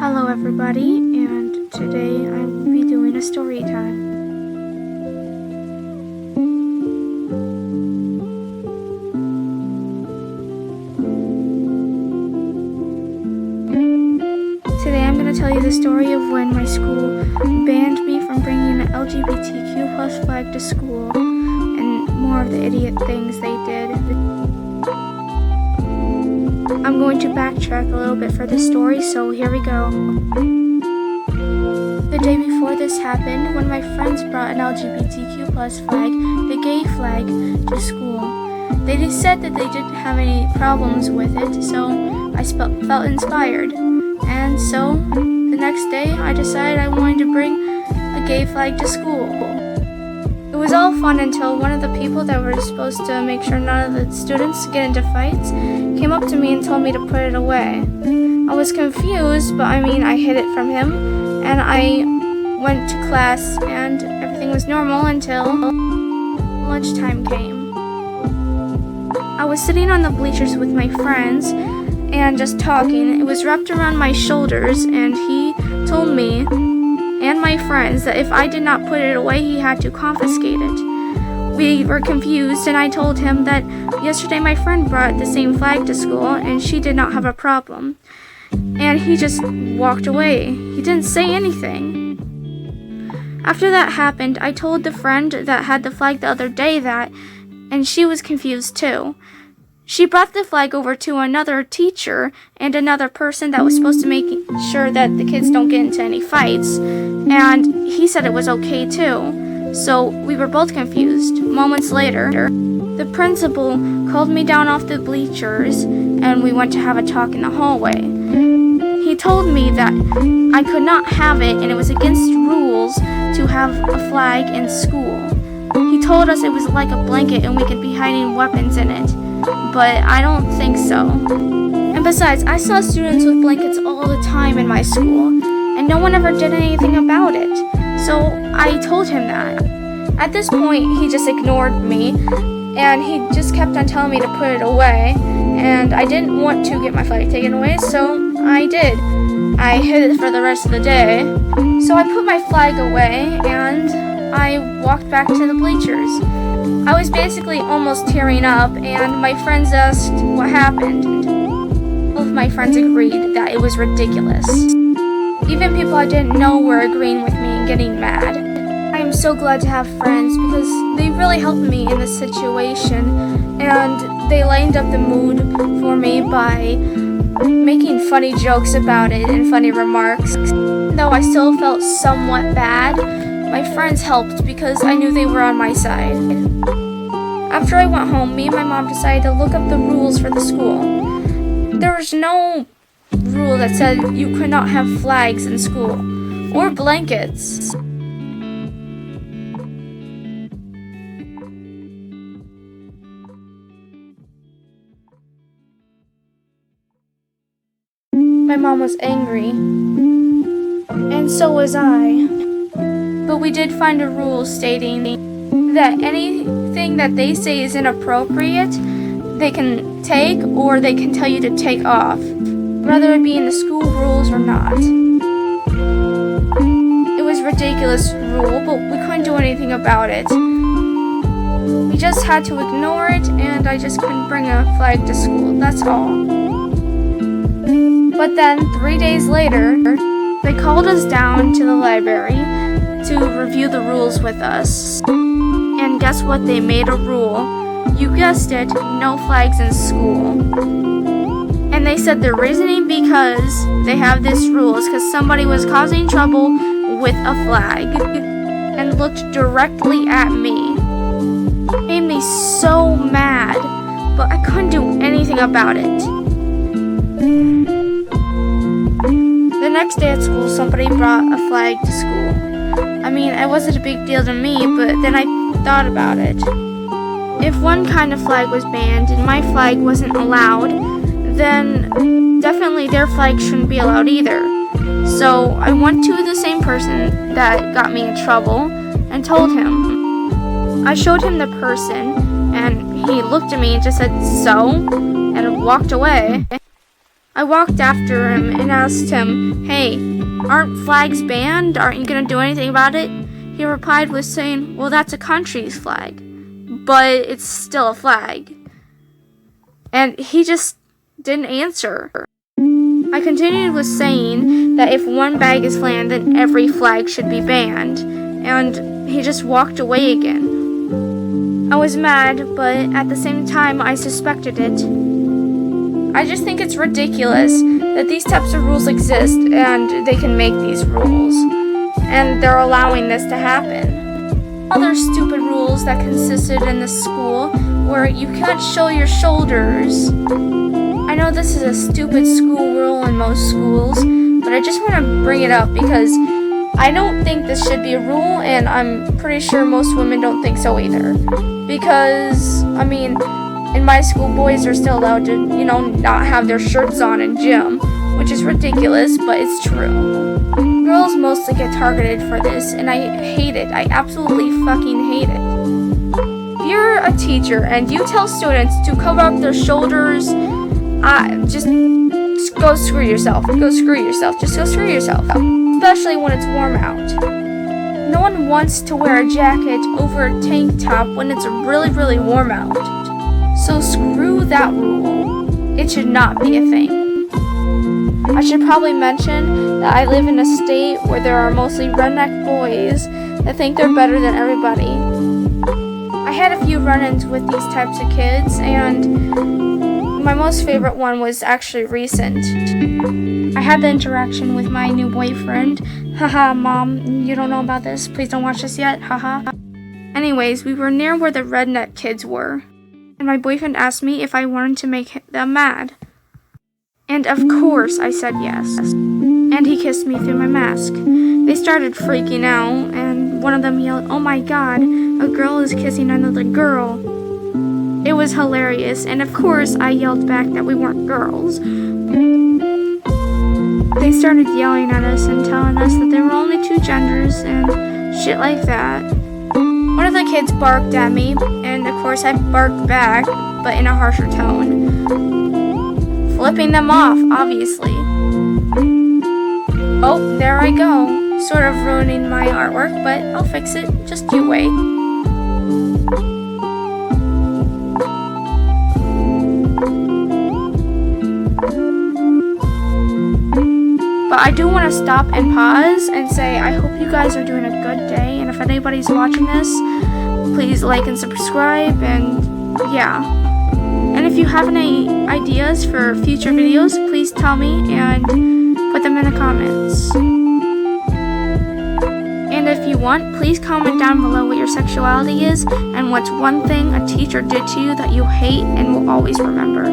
Hello everybody, and today I will be doing a story time. Today I'm going to tell you the story of when my school banned me from bringing an LGBTQ plus flag to school and more of the idiot things they did. I'm going to backtrack a little bit for the story, so here we go. The day before this happened, when my friends brought an LGBTQ plus flag, the gay flag, to school. They said that they didn't have any problems with it, so I felt inspired. And so, the next day, I decided I wanted to bring a gay flag to school. It was all fun until one of the people that were supposed to make sure none of the students get into fights came up to me and told me to put it away. I was confused, but I hid it from him, and I went to class, and everything was normal until lunchtime came. I was sitting on the bleachers with my friends and just talking. It was wrapped around my shoulders, and he told me and my friends that if I did not put it away, he had to confiscate it. We were confused, and I told him that yesterday my friend brought the same flag to school and she did not have a problem. And he just walked away. He didn't say anything. After that happened, I told the friend that had the flag the other day that, and she was confused too. She brought the flag over to another teacher and another person that was supposed to make sure that the kids don't get into any fights, and he said it was okay too. So we were both confused. Moments later, the principal called me down off the bleachers and we went to have a talk in the hallway. He told me that I could not have it and it was against rules to have a flag in school. He told us it was like a blanket and we could be hiding weapons in it. But I don't think so. And besides, I saw students with blankets all the time in my school, and no one ever did anything about it. So I told him that. At this point, he just ignored me, and he just kept on telling me to put it away, and I didn't want to get my flag taken away, so I did. I hid it for the rest of the day. So I put my flag away, and I walked back to the bleachers. I was basically almost tearing up, and my friends asked what happened. All of my friends agreed that it was ridiculous. Even people I didn't know were agreeing with me and getting mad. I am so glad to have friends because they really helped me in this situation, and they lightened up the mood for me by making funny jokes about it and funny remarks. Though I still felt somewhat bad, my friends helped because I knew they were on my side. After I went home, me and my mom decided to look up the rules for the school. There was no rule that said you could not have flags in school, or blankets. My mom was angry, and so was I. But we did find a rule stating that anything that they say is inappropriate, they can take or they can tell you to take off, whether it be in the school rules or not. It was a ridiculous rule, but we couldn't do anything about it. We just had to ignore it, and I just couldn't bring a flag to school, that's all. But then, 3 days later, they called us down to the library to review the rules with us. And guess what? They made a rule. You guessed it, no flags in school. And they said the reasoning because they have this rule is because somebody was causing trouble with a flag and looked directly at me. It made me so mad, but I couldn't do anything about it. The next day at school, somebody brought a flag to school. It wasn't a big deal to me, but then I thought about it. If one kind of flag was banned and my flag wasn't allowed, then definitely their flag shouldn't be allowed either. So I went to the same person that got me in trouble and told him. I showed him the person, and he looked at me and just said, "So?" and walked away. I walked after him and asked him, "Hey, aren't flags banned? Aren't you gonna do anything about it?" He replied with saying, "Well, that's a country's flag, but it's still a flag." And he just didn't answer. I continued with saying that if one bag is banned, then every flag should be banned, and he just walked away again. I was mad, but at the same time, I suspected it. I just think it's ridiculous that these types of rules exist and they can make these rules, and they're allowing this to happen. Other stupid rules that consisted in the school where you can't show your shoulders. I know this is a stupid school rule in most schools, but I just want to bring it up because I don't think this should be a rule, and I'm pretty sure most women don't think so either. Because, I mean, in my school, boys are still allowed to, not have their shirts on in gym, which is ridiculous, but it's true. Girls mostly get targeted for this, and I hate it. I absolutely fucking hate it. If you're a teacher and you tell students to cover up their shoulders, just go screw yourself. Go screw yourself. Just go screw yourself. Especially when it's warm out. No one wants to wear a jacket over a tank top when it's really, really warm out. So screw that rule. It should not be a thing. I should probably mention that I live in a state where there are mostly redneck boys that think they're better than everybody. I had a few run-ins with these types of kids, and my most favorite one was actually recent. I had the interaction with my new boyfriend. Haha, Mom, you don't know about this? Please don't watch this yet. Haha. Anyways, we were near where the redneck kids were, and my boyfriend asked me if I wanted to make them mad. And of course I said yes. And he kissed me through my mask. They started freaking out, and one of them yelled, "Oh my god, a girl is kissing another girl." It was hilarious, and of course I yelled back that we weren't girls. They started yelling at us and telling us that there were only two genders and shit like that. One of the kids barked at me, and of course I barked back, but in a harsher tone. Flipping them off, obviously. Oh, there I go. Sort of ruining my artwork, but I'll fix it. Just you wait. But I do want to stop and pause and say I hope you guys are doing a good day, and if anybody's watching this, please like and subscribe, and yeah. And if you have any ideas for future videos, please tell me and put them in the comments. And if you want, please comment down below what your sexuality is and what's one thing a teacher did to you that you hate and will always remember.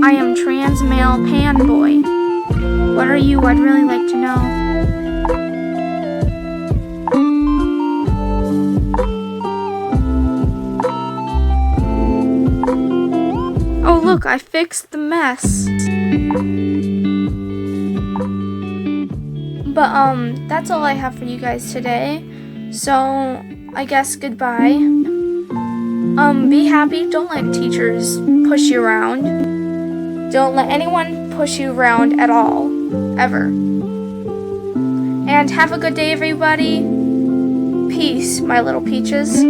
I am trans male pan boy. What are you? I'd really like to know. Oh look, I fixed the mess. But that's all I have for you guys today. So I guess goodbye. Be happy. Don't let teachers push you around. Don't let anyone push you around at all. Ever. And have a good day, everybody. Peace, my little peaches.